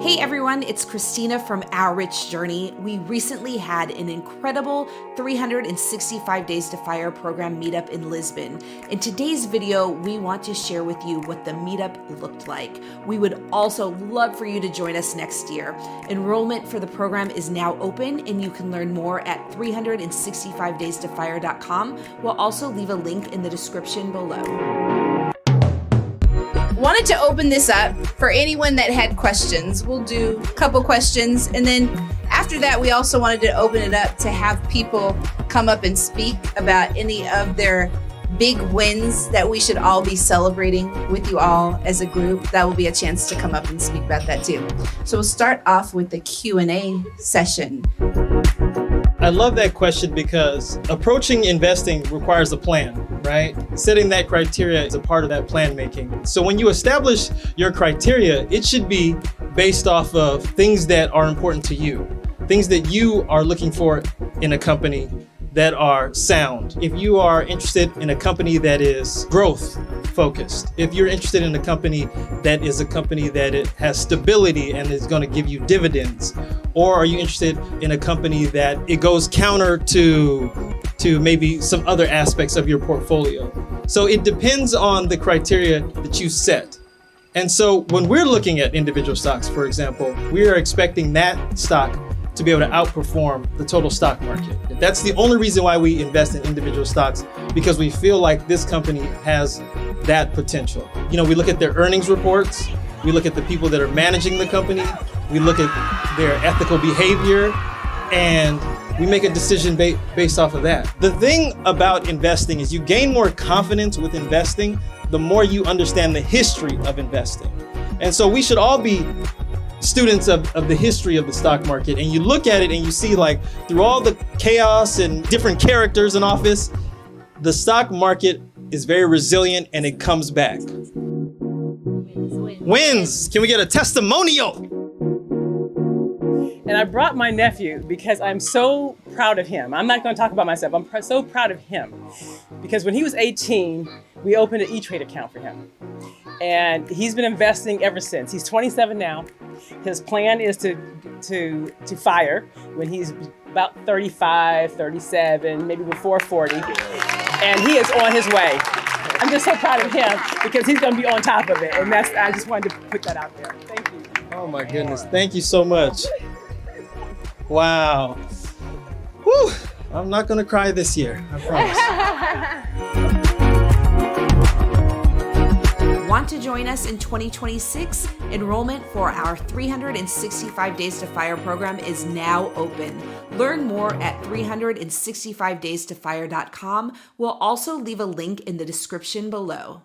Hey everyone, it's Christina from Our Rich Journey. We recently had an incredible 365 Days to FIRE program meetup in Lisbon. In today's video, we want to share with you what the meetup looked like. We would also love for you to join us next year. Enrollment for the program is now open and you can learn more at 365daystofire.com. We'll also leave a link in the description below. Wanted to open this up for anyone that had questions. We'll do a couple questions, and then after that we also wanted to open it up to have people come up and speak about any of their big wins that we should all be celebrating with you all as a group. That will be a chance to come up and speak about that too. So we'll start off with the Q&A session. I love that question because approaching investing requires a plan, right? Setting that criteria is a part of that plan making. So when you establish your criteria, it should be based off of things that are important to you, things that you are looking for in a company that are sound. If you are interested in a company that is growth focused, if you're interested in a company that is a company that it has stability and is going to give you dividends, or are you interested in a company that it goes counter to maybe some other aspects of your portfolio? So it depends on the criteria that you set. And so when we're looking at individual stocks, for example, we are expecting that stock to be able to outperform the total stock market. That's the only reason why we invest in individual stocks, because we feel like this company has that potential. You know, we look at their earnings reports, we look at the people that are managing the company, we look at their ethical behavior, and we make a decision based off of that. The thing about investing is you gain more confidence with investing the more you understand the history of investing. And so we should all be students of the history of the stock market, and you look at it and you see, like, through all the chaos and different characters in office, the stock market is very resilient and it comes back. Wins. Can we get a testimonial? And I brought my nephew because I'm so proud of him. I'm not going to talk about myself. I'm so proud of him because when he was 18, we opened an E-Trade account for him. And he's been investing ever since. He's 27 now. His plan is to FIRE when he's about 35, 37, maybe before 40. And he is on his way. I'm just so proud of him because he's going to be on top of it. And I just wanted to put that out there. Thank you. Oh my goodness. Thank you so much. Wow. Whew. I'm not going to cry this year, I promise. Want to join us in 2026? Enrollment for our 365 Days to FIRE program is now open. Learn more at 365daystofire.com. We'll also leave a link in the description below.